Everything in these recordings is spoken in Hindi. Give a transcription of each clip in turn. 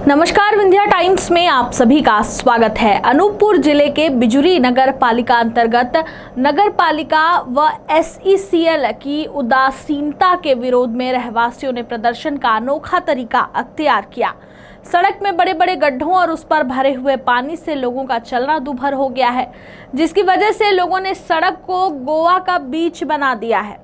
नमस्कार, विंध्या टाइम्स में आप सभी का स्वागत है। अनूपपुर जिले के बिजुरी नगर पालिका अंतर्गत नगर पालिका व SECL की उदासीनता के विरोध में रहवासियों ने प्रदर्शन का अनोखा तरीका अख्तियार किया। सड़क में बड़े बड़े गड्ढों और उस पर भरे हुए पानी से लोगों का चलना दूभर हो गया है, जिसकी वजह से लोगों ने सड़क को गोवा का बीच बना दिया है।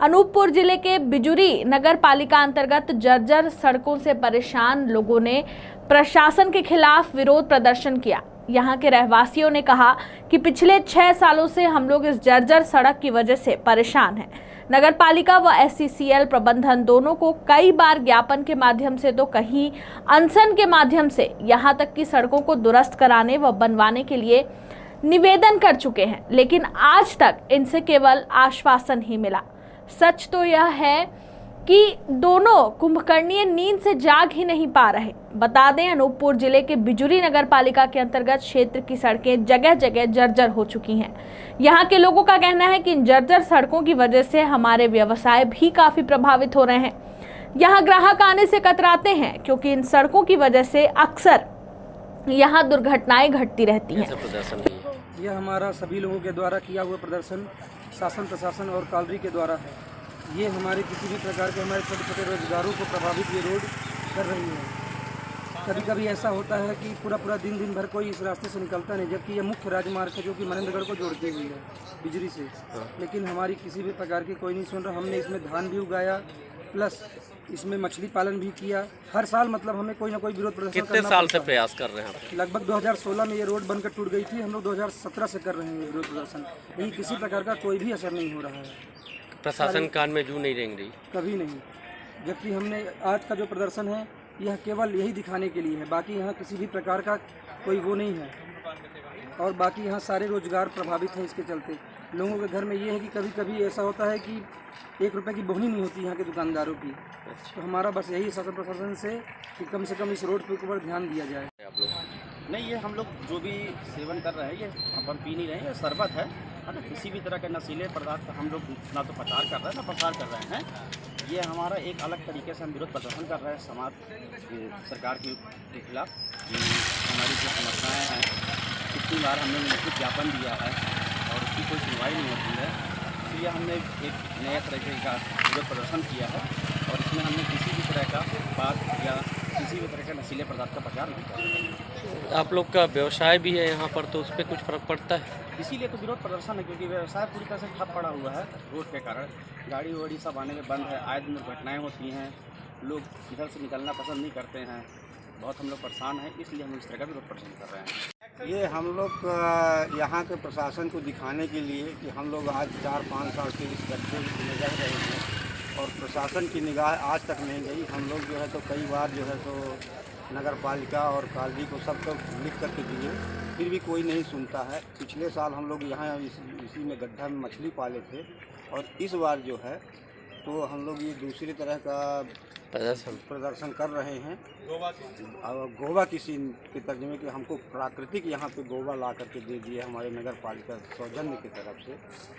अनूपपुर जिले के बिजुरी नगर पालिका अंतर्गत जर्जर सड़कों से परेशान लोगों ने प्रशासन के खिलाफ विरोध प्रदर्शन किया। यहां के रहवासियों ने कहा कि पिछले 6 सालों से हम लोग इस जर्जर सड़क की वजह से परेशान हैं। नगर पालिका व SECL प्रबंधन दोनों को कई बार ज्ञापन के माध्यम से तो कहीं अनशन के माध्यम से यहां तक कि सड़कों को दुरुस्त कराने व बनवाने के लिए निवेदन कर चुके हैं, लेकिन आज तक इनसे केवल आश्वासन ही मिला। सच तो यह है कि दोनों कुंभकर्णीय नींद से जाग ही नहीं पा रहे। बता दें, अनूपपुर जिले के बिजुरी नगर पालिका के अंतर्गत क्षेत्र की सड़कें जगह जगह जर्जर हो चुकी हैं। यहां के लोगों का कहना है कि इन जर्जर सड़कों की वजह से हमारे व्यवसाय भी काफी प्रभावित हो रहे हैं। यहां ग्राहक आने से कतराते हैं क्योंकि इन सड़कों की वजह से अक्सर यहाँ दुर्घटनाएं घटती रहती हैं। यह हमारा सभी लोगों के द्वारा किया हुआ प्रदर्शन शासन प्रशासन और कालरी के द्वारा है। ये हमारे किसी भी प्रकार के हमारे छोटे छोटे रोजगारों को प्रभावित ये रोड कर रही है। कभी कभी ऐसा होता है कि पूरा दिन भर कोई इस रास्ते से निकलता नहीं, जबकि ये मुख्य राजमार्ग है जो कि मनेंद्रगढ़ को जोड़ती हुई है बिजली से। लेकिन हमारी किसी भी प्रकार की कोई नहीं सुन रहा। हमने इसमें धान भी उगाया, प्लस इसमें मछली पालन भी किया। हर साल मतलब हमें कोई ना कोई विरोध प्रदर्शन कितने साल से प्रयास कर रहे हैं? लगभग 2016 में ये रोड बनकर टूट गई थी। हम लोग 2017 से कर रहे हैं विरोध प्रदर्शन, लेकिन किसी प्रकार का कोई भी असर नहीं हो रहा है। प्रशासन कान में जू नहीं रेंग रही, कभी नहीं। जबकि हमने आज का जो प्रदर्शन है यह केवल यही दिखाने के लिए है, बाकी यहाँ किसी भी प्रकार का कोई वो नहीं है। और बाकी यहाँ सारे रोजगार प्रभावित हैं इसके चलते। लोगों के घर में ये है कि कभी कभी ऐसा होता है कि 1 रुपये की बोहनी नहीं होती यहाँ के दुकानदारों की। तो हमारा बस यही शासन प्रशासन से कि कम से कम इस रोड के ऊपर ध्यान दिया जाए। आप लोग नहीं, ये हम लोग जो भी सेवन कर रहे हैं ये अपन पी नहीं रहे हैं, ये शरबत है ना। किसी भी तरह के नशीले पदार्थ हम लोग ना तो प्रचार कर रहे हैं ना प्रसार कर रहे हैं। ये हमारा एक अलग तरीके से हम विरोध प्रदर्शन कर रहे हैं समाज सरकार के खिलाफ। हमारी जो समस्याएँ हैं, कितनी बार हमने लिखित ज्ञापन दिया है और उसकी कोई सुनवाई नहीं होती है। इसलिए हमने एक नया तरीके का विरोध प्रदर्शन किया है और इसमें हमने किसी भी तरह का बात या किसी भी तरह के नशीले पदार्थ का प्रचार नहीं किया। आप लोग का व्यवसाय भी है यहाँ पर, तो उस पर कुछ फर्क पड़ता है? इसीलिए तो विरोध प्रदर्शन है, क्योंकि व्यवसाय पूरी तरह से ठप पड़ा हुआ है रोड के कारण। गाड़ी वाड़ी सब आने में बंद है, आए दिन दुर्घटनाएँ होती हैं, लोग इधर से निकलना पसंद नहीं करते हैं। बहुत हम लोग परेशान हैं, इसलिए हम इस तरह का विरोध प्रदर्शन कर रहे हैं। ये हम लोग यहाँ के प्रशासन को दिखाने के लिए कि हम लोग आज 4-5 साल से इस गड्ढे में रह रहे हैं और प्रशासन की निगाह आज तक नहीं गई। हम लोग जो है तो कई बार जो है तो नगर पालिका और कालरी को सब तो लिख करके दिए, फिर भी कोई नहीं सुनता है। पिछले साल हम लोग यहाँ इसी में गड्ढा में मछली पाले थे और इस बार जो है तो हम लोग ये दूसरी तरह का प्रदर्शन कर रहे हैं। गोवा किसी के तर्जुमे के हमको प्राकृतिक यहाँ पे गोवा ला करके दे दिए हमारे नगर पालिका सौजन्य की तरफ से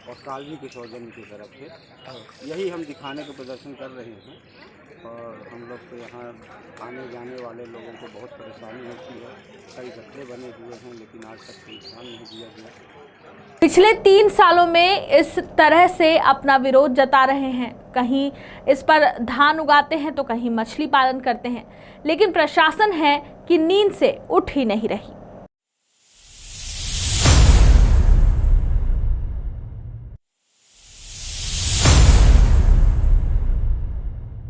और कालनी के सौजन्य की तरफ से। यही हम दिखाने का प्रदर्शन कर रहे हैं और हम लोग को यहाँ आने जाने वाले लोगों को बहुत परेशानी होती है। कई गड्ढे बने हुए हैं लेकिन आज तक कोई ध्यान नहीं दिया गया। पिछले 3 सालों में इस तरह से अपना विरोध जता रहे हैं। कहीं इस पर धान उगाते हैं तो कहीं मछली पालन करते हैं, लेकिन प्रशासन है कि नींद से उठ ही नहीं रही।